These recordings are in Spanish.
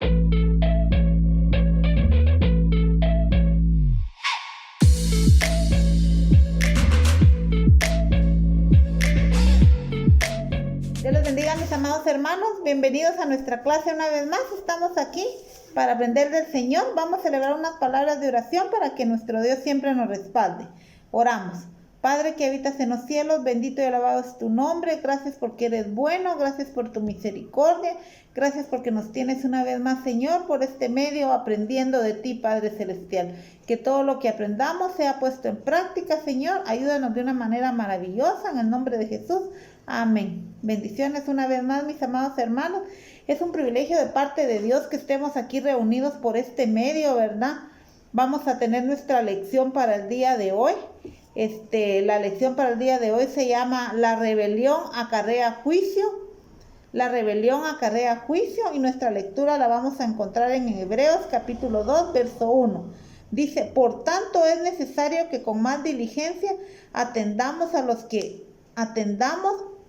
Dios les bendiga, mis amados hermanos. Bienvenidos a nuestra clase una vez más. Estamos aquí para aprender del Señor. Vamos a celebrar unas palabras de oración para que nuestro Dios siempre nos respalde. Oramos. Padre que habitas en los cielos, bendito y alabado es tu nombre. Gracias porque eres bueno, gracias por tu misericordia. Gracias porque nos tienes una vez más, Señor, por este medio aprendiendo de ti, Padre Celestial. Que todo lo que aprendamos sea puesto en práctica, Señor. Ayúdanos de una manera maravillosa en el nombre de Jesús. Amén. Bendiciones una vez más, mis amados hermanos. Es un privilegio de parte de Dios que estemos aquí reunidos por este medio, ¿verdad? Vamos a tener nuestra lección para el día de hoy. La lección para el día de hoy se llama La rebelión acarrea juicio. La rebelión acarrea juicio, y nuestra lectura la vamos a encontrar en Hebreos capítulo 2, verso 1. Dice: por tanto es necesario que con más diligencia atendamos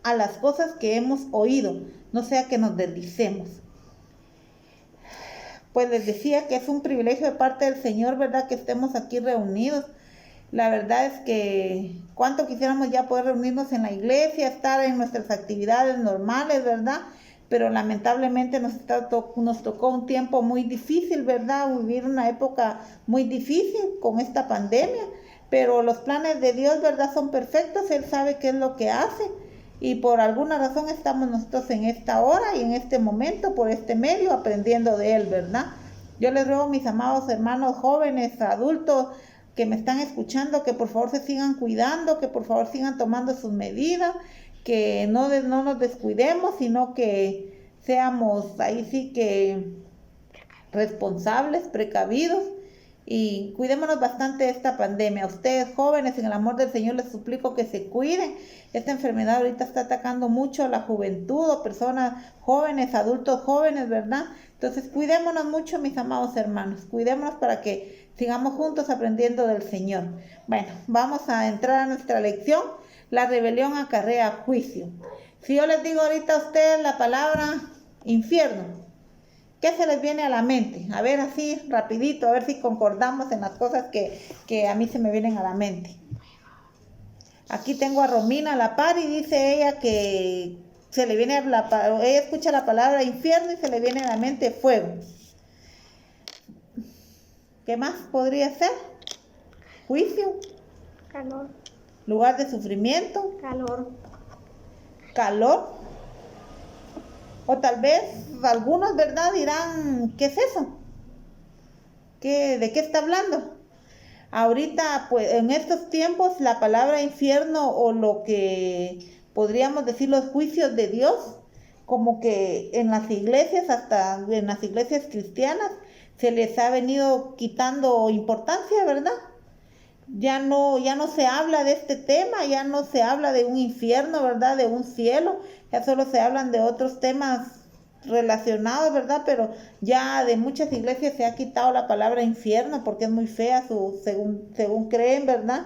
a las cosas que hemos oído, no sea que nos deslicemos. Pues les decía que es un privilegio de parte del Señor, ¿verdad?, que estemos aquí reunidos. La verdad es que cuánto quisiéramos ya poder reunirnos en la iglesia, estar en nuestras actividades normales, ¿verdad? Pero lamentablemente nos tocó un tiempo muy difícil, ¿verdad? Vivir una época muy difícil con esta pandemia. Pero los planes de Dios, ¿verdad?, son perfectos. Él sabe qué es lo que hace. Y por alguna razón estamos nosotros en esta hora y en este momento, por este medio, aprendiendo de Él, ¿verdad? Yo les ruego, mis amados hermanos jóvenes, adultos que me están escuchando, que por favor se sigan cuidando, que por favor sigan tomando sus medidas, que no nos descuidemos, sino que seamos ahí sí que responsables, precavidos, y cuidémonos bastante de esta pandemia. A ustedes jóvenes, en el amor del Señor, les suplico que se cuiden. Esta enfermedad ahorita está atacando mucho a la juventud, o personas jóvenes, adultos jóvenes, ¿verdad? Entonces cuidémonos mucho, mis amados hermanos. Cuidémonos para que sigamos juntos aprendiendo del Señor. Bueno, vamos a entrar a nuestra lección. La rebelión acarrea juicio. Si yo les digo ahorita a ustedes la palabra infierno, ¿qué se les viene a la mente? A ver, así rapidito, a ver si concordamos en las cosas que a mí se me vienen a la mente. Aquí tengo a Romina a la par y dice ella que se le viene ella escucha la palabra infierno y se le viene a la mente fuego. ¿Qué más podría ser? Juicio. Calor. Lugar de sufrimiento. Calor. Calor. O tal vez algunos, ¿verdad?, dirán, ¿qué es eso? ¿De qué está hablando? Ahorita, pues, en estos tiempos, la palabra infierno, o lo que podríamos decir los juicios de Dios, como que en las iglesias, hasta en las iglesias cristianas, se les ha venido quitando importancia, ¿verdad? Ya no se habla de este tema, ya no se habla de un infierno, ¿verdad?, de un cielo, ya solo se hablan de otros temas relacionados, ¿verdad? Pero ya de muchas iglesias se ha quitado la palabra infierno porque es muy fea, según creen, ¿verdad?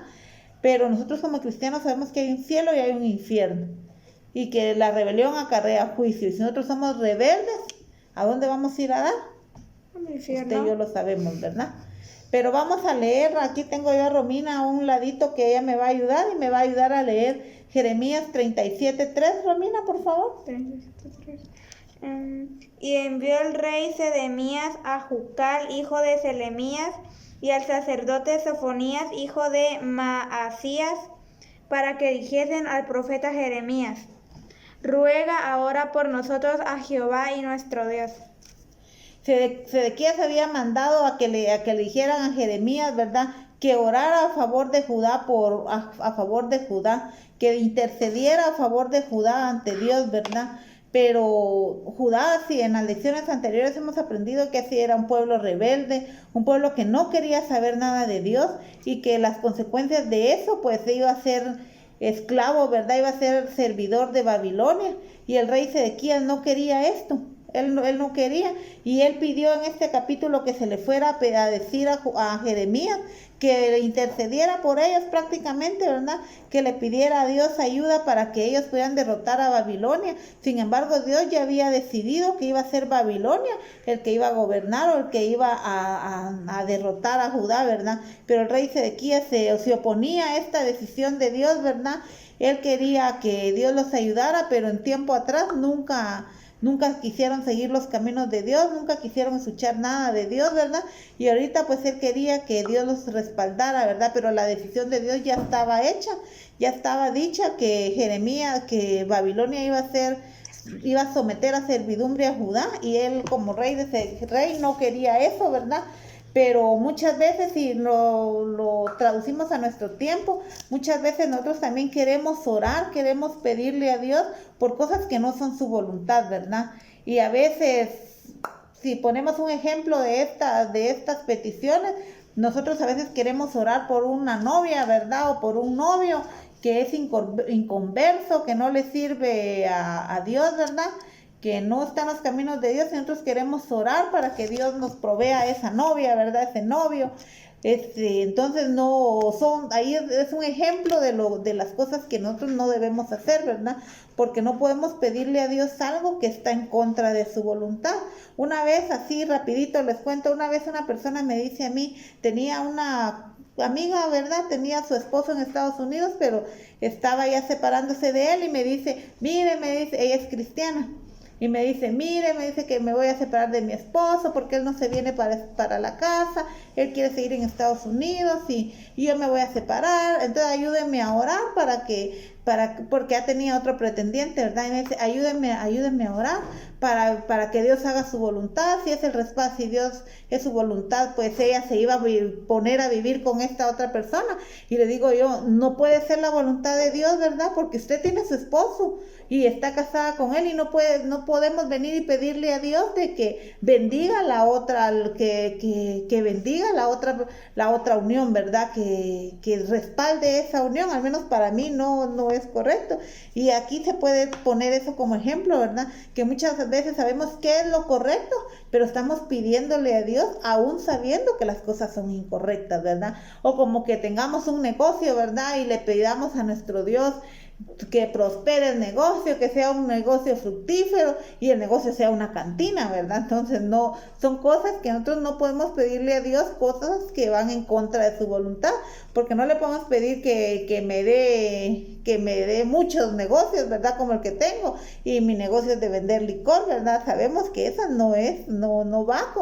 Pero nosotros como cristianos sabemos que hay un cielo y hay un infierno, y que la rebelión acarrea juicio. Y si nosotros somos rebeldes, ¿a dónde vamos a ir a dar? Al infierno. Usted y yo lo sabemos, ¿verdad? Pero vamos a leer, aquí tengo yo a Romina a un ladito que ella me va a ayudar, y me va a ayudar a leer Jeremías 37:3. Romina, por favor. 37:3. Y envió el rey Sedemías a Jucal, hijo de Selemías, y al sacerdote Sofonías, hijo de Maasías, para que dijesen al profeta Jeremías: ruega ahora por nosotros a Jehová y nuestro Dios. Sedequías había mandado a que le dijeran a Jeremías, ¿verdad?, que orara a favor de Judá, a favor de Judá, que intercediera a favor de Judá ante Dios, ¿verdad? Pero Judá, sí, en las lecciones anteriores hemos aprendido que así era un pueblo rebelde, un pueblo que no quería saber nada de Dios, y que las consecuencias de eso, pues iba a ser esclavo, ¿verdad? Iba a ser servidor de Babilonia, y el rey Sedequías no quería esto. él no quería, y él pidió en este capítulo que se le fuera a decir a Jeremías que intercediera por ellos prácticamente, ¿verdad? Que le pidiera a Dios ayuda para que ellos puedan derrotar a Babilonia. Sin embargo, Dios ya había decidido que iba a ser Babilonia el que iba a gobernar o el que iba a derrotar a Judá, ¿verdad? Pero el rey Sedequías se oponía a esta decisión de Dios, ¿verdad? Él quería que Dios los ayudara, pero en tiempo atrás nunca quisieron seguir los caminos de Dios, nunca quisieron escuchar nada de Dios, ¿verdad? Y ahorita pues él quería que Dios los respaldara, ¿verdad? Pero la decisión de Dios ya estaba hecha, ya estaba dicha que Jeremías, que Babilonia iba a someter a servidumbre a Judá, y él como rey no quería eso, ¿verdad? Pero muchas veces, si lo traducimos a nuestro tiempo, muchas veces nosotros también queremos orar, queremos pedirle a Dios por cosas que no son su voluntad, ¿verdad? Y a veces, si ponemos un ejemplo de estas peticiones, nosotros a veces queremos orar por una novia, ¿verdad? O por un novio que es inconverso, que no le sirve a Dios, ¿verdad? Que no está en los caminos de Dios, y nosotros queremos orar para que Dios nos provea esa novia, ¿verdad? Ese novio. Entonces ahí es un ejemplo de las cosas que nosotros no debemos hacer, ¿verdad? Porque no podemos pedirle a Dios algo que está en contra de su voluntad. Una vez, así rapidito les cuento, una vez una persona me dice a mí, tenía una amiga, ¿verdad? Tenía a su esposo en Estados Unidos, pero estaba ya separándose de él, y me dice, mire, me dice, ella es cristiana. Y me dice, mire, me dice que me voy a separar de mi esposo porque él no se viene para la casa, él quiere seguir en Estados Unidos y yo me voy a separar, entonces ayúdenme a orar porque ya tenía otro pretendiente, ¿verdad? Y me dice, ayúdenme a orar para que Dios haga su voluntad, si es el respaldo, si Dios es su voluntad, pues ella se iba a poner a vivir con esta otra persona. Y le digo yo, no puede ser la voluntad de Dios, ¿verdad? Porque usted tiene su esposo y está casada con él, y no podemos venir y pedirle a Dios de que bendiga la otra, que bendiga la otra unión, ¿verdad? Que respalde esa unión. Al menos para mí no es correcto. Y aquí se puede poner eso como ejemplo, ¿verdad? Que muchas veces sabemos qué es lo correcto, pero estamos pidiéndole a Dios aún sabiendo que las cosas son incorrectas, ¿verdad? O como que tengamos un negocio, ¿verdad? Y le pidamos a nuestro Dios que prospere el negocio, que sea un negocio fructífero y el negocio sea una cantina, ¿verdad? Entonces no, son cosas que nosotros no podemos pedirle a Dios, cosas que van en contra de su voluntad, porque no le podemos pedir que me dé muchos negocios, ¿verdad? Como el que tengo, y mi negocio es de vender licor, ¿verdad? Sabemos que esa no va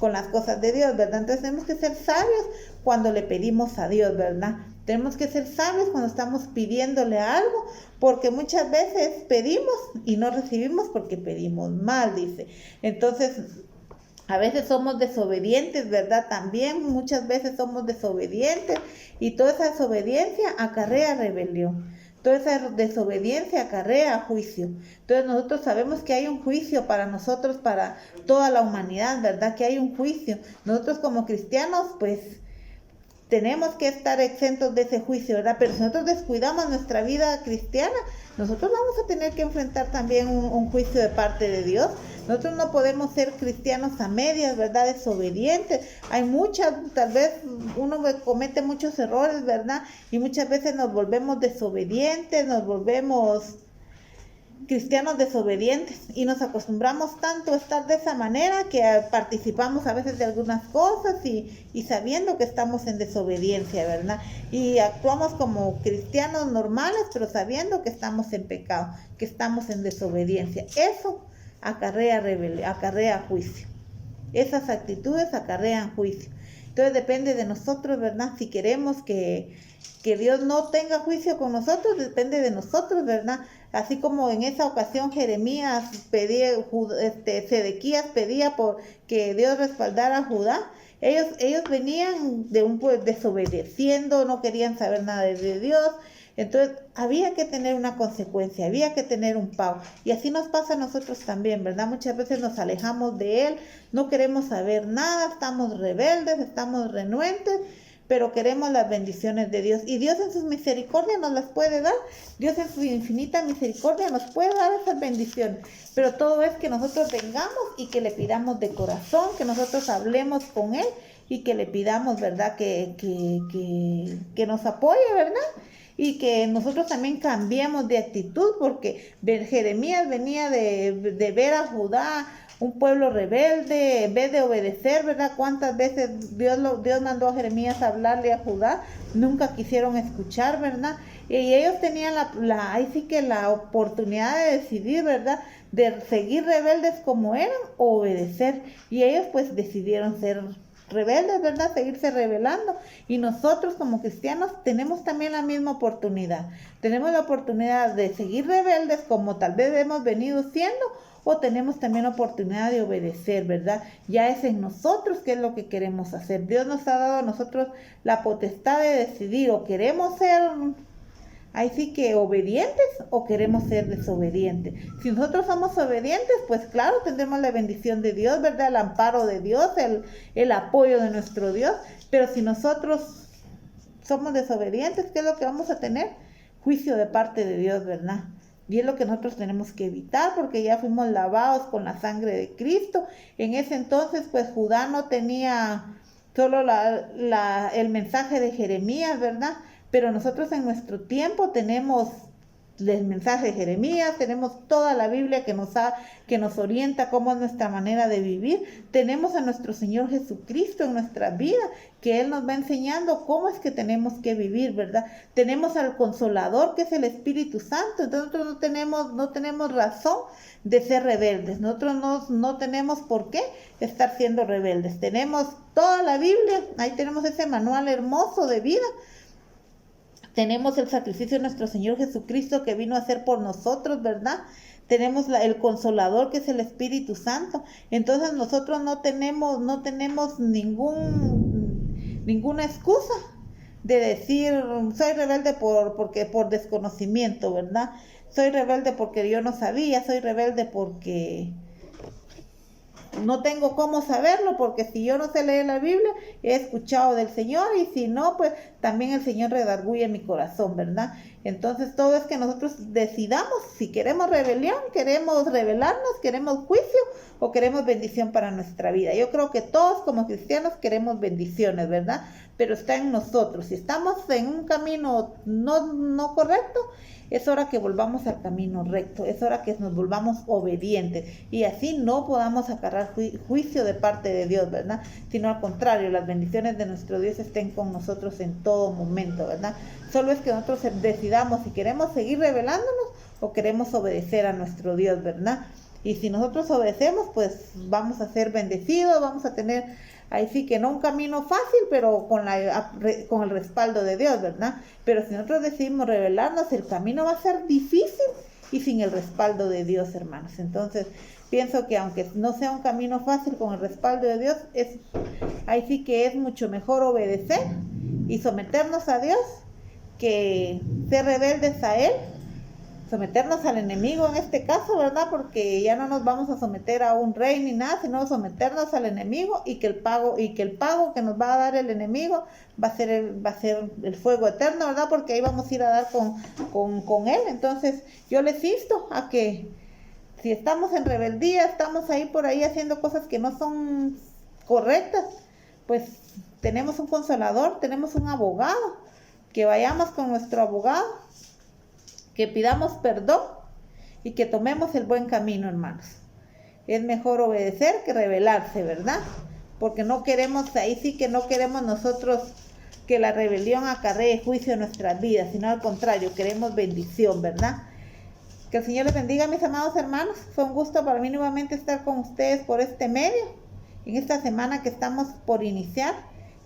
con las cosas de Dios, ¿verdad? Entonces tenemos que ser sabios cuando le pedimos a Dios, ¿verdad? Tenemos que ser sabios cuando estamos pidiéndole algo, porque muchas veces pedimos y no recibimos porque pedimos mal, dice. Entonces, a veces somos desobedientes, ¿verdad? También muchas veces somos desobedientes, y toda esa desobediencia acarrea rebelión. Toda esa desobediencia acarrea juicio. Entonces nosotros sabemos que hay un juicio para nosotros, para toda la humanidad, ¿verdad? Que hay un juicio. Nosotros como cristianos, pues, tenemos que estar exentos de ese juicio, ¿verdad? Pero si nosotros descuidamos nuestra vida cristiana, nosotros vamos a tener que enfrentar también un juicio de parte de Dios. Nosotros no podemos ser cristianos a medias, ¿verdad? Desobedientes. Hay tal vez uno comete muchos errores, ¿verdad? Y muchas veces nos volvemos desobedientes, nos volvemos cristianos desobedientes, y nos acostumbramos tanto a estar de esa manera que participamos a veces de algunas cosas y sabiendo que estamos en desobediencia, ¿verdad? Y actuamos como cristianos normales, pero sabiendo que estamos en pecado, que estamos en desobediencia. Eso acarrea juicio. Esas actitudes acarrean juicio. Entonces depende de nosotros, ¿verdad? Si queremos que Dios no tenga juicio con nosotros, depende de nosotros, ¿verdad? Así como en esa ocasión Sedequías pedía por que Dios respaldara a Judá. Ellos venían desobedeciendo, no querían saber nada de Dios. Entonces había que tener una consecuencia, había que tener un pago. Y así nos pasa a nosotros también, ¿verdad? Muchas veces nos alejamos de Él, no queremos saber nada, estamos rebeldes, estamos renuentes, pero queremos las bendiciones de Dios. Y Dios en su misericordia nos las puede dar. Dios en su infinita misericordia nos puede dar esas bendiciones. Pero todo es que nosotros vengamos y que le pidamos de corazón, que nosotros hablemos con Él y que le pidamos, ¿verdad? Que nos apoye, ¿verdad? Y que nosotros también cambiemos de actitud, porque Jeremías venía de ver a Judá, un pueblo rebelde, en vez de obedecer, ¿verdad? ¿Cuántas veces Dios mandó a Jeremías a hablarle a Judá? Nunca quisieron escuchar, ¿verdad? Y ellos tenían ahí sí que la oportunidad de decidir, ¿verdad? De seguir rebeldes como eran o obedecer. Y ellos pues decidieron ser rebeldes, ¿verdad? Seguirse rebelando. Y nosotros como cristianos tenemos también la misma oportunidad. Tenemos la oportunidad de seguir rebeldes como tal vez hemos venido siendo, o tenemos también la oportunidad de obedecer, ¿verdad? Ya es en nosotros qué es lo que queremos hacer. Dios nos ha dado a nosotros la potestad de decidir, o queremos ser ahí sí que obedientes o queremos ser desobedientes. Si nosotros somos obedientes, pues claro, tendremos la bendición de Dios, ¿verdad? El amparo de Dios, el apoyo de nuestro Dios. Pero si nosotros somos desobedientes, ¿qué es lo que vamos a tener? Juicio de parte de Dios, ¿verdad? Y es lo que nosotros tenemos que evitar, porque ya fuimos lavados con la sangre de Cristo. En ese entonces, pues Judá no tenía solo el mensaje de Jeremías, ¿verdad? Pero nosotros en nuestro tiempo tenemos el mensaje de Jeremías, tenemos toda la Biblia que nos orienta cómo es nuestra manera de vivir. Tenemos a nuestro Señor Jesucristo en nuestra vida, que Él nos va enseñando cómo es que tenemos que vivir, ¿verdad? Tenemos al Consolador, que es el Espíritu Santo. Entonces nosotros no tenemos razón de ser rebeldes. Nosotros no tenemos por qué estar siendo rebeldes. Tenemos toda la Biblia, ahí tenemos ese manual hermoso de vida. Tenemos el sacrificio de nuestro Señor Jesucristo que vino a hacer por nosotros, ¿verdad? Tenemos el Consolador, que es el Espíritu Santo. Entonces nosotros no tenemos ninguna excusa de decir, soy rebelde por desconocimiento, ¿verdad? Soy rebelde porque yo no sabía, soy rebelde porque no tengo cómo saberlo, porque si yo no sé leer la Biblia, he escuchado del Señor, y si no, pues también el Señor redarguye mi corazón, ¿verdad? Entonces todo es que nosotros decidamos si queremos rebelión, queremos rebelarnos, queremos juicio o queremos bendición para nuestra vida. Yo creo que todos como cristianos queremos bendiciones, ¿verdad? Pero está en nosotros. Si estamos en un camino no correcto, es hora que volvamos al camino recto, es hora que nos volvamos obedientes y así no podamos acarrear juicio de parte de Dios, ¿verdad? Sino al contrario, las bendiciones de nuestro Dios estén con nosotros en todo momento, ¿verdad? Solo es que nosotros decidamos si queremos seguir rebelándonos o queremos obedecer a nuestro Dios, ¿verdad? Y si nosotros obedecemos, pues vamos a ser bendecidos, vamos a tener ahí sí que no un camino fácil, pero con el respaldo de Dios, ¿verdad? Pero si nosotros decidimos rebelarnos, el camino va a ser difícil y sin el respaldo de Dios, hermanos. Entonces, pienso que aunque no sea un camino fácil, con el respaldo de Dios, ahí sí que es mucho mejor obedecer y someternos a Dios que ser rebeldes a Él, someternos al enemigo en este caso, ¿verdad? Porque ya no nos vamos a someter a un rey ni nada, sino someternos al enemigo y que el pago que nos va a dar el enemigo va a ser el fuego eterno, ¿verdad? Porque ahí vamos a ir a dar con él. Entonces, yo les insto a que si estamos en rebeldía, estamos ahí por ahí haciendo cosas que no son correctas, pues tenemos un consolador, tenemos un abogado, que vayamos con nuestro abogado, que pidamos perdón y que tomemos el buen camino, hermanos. Es mejor obedecer que rebelarse, ¿verdad? Porque ahí sí que no queremos nosotros que la rebelión acarree juicio en nuestras vidas, sino al contrario, queremos bendición, ¿verdad? Que el Señor les bendiga, mis amados hermanos. Fue un gusto para mí nuevamente estar con ustedes por este medio, en esta semana que estamos por iniciar.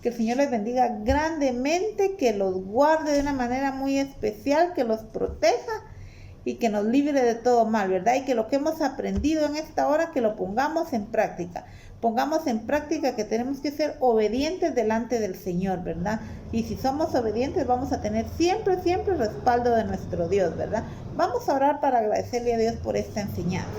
Que el Señor les bendiga grandemente, que los guarde de una manera muy especial, que los proteja y que nos libre de todo mal, ¿verdad? Y que lo que hemos aprendido en esta hora, que lo pongamos en práctica. Pongamos en práctica que tenemos que ser obedientes delante del Señor, ¿verdad? Y si somos obedientes vamos a tener siempre respaldo de nuestro Dios, ¿verdad? Vamos a orar para agradecerle a Dios por esta enseñanza.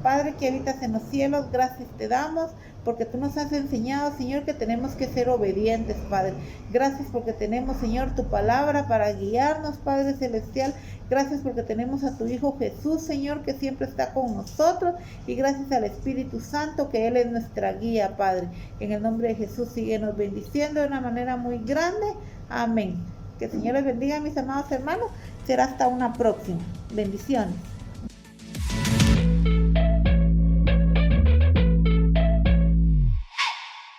Padre que habitas en los cielos, gracias te damos porque tú nos has enseñado, Señor, que tenemos que ser obedientes, Padre. Gracias porque tenemos, Señor, tu palabra para guiarnos, Padre Celestial. Gracias porque tenemos a tu Hijo Jesús, Señor, que siempre está con nosotros. Y gracias al Espíritu Santo, que Él es nuestra guía, Padre. En el nombre de Jesús, síguenos bendiciendo de una manera muy grande. Amén. Que el Señor les bendiga, mis amados hermanos. Será hasta una próxima. Bendiciones.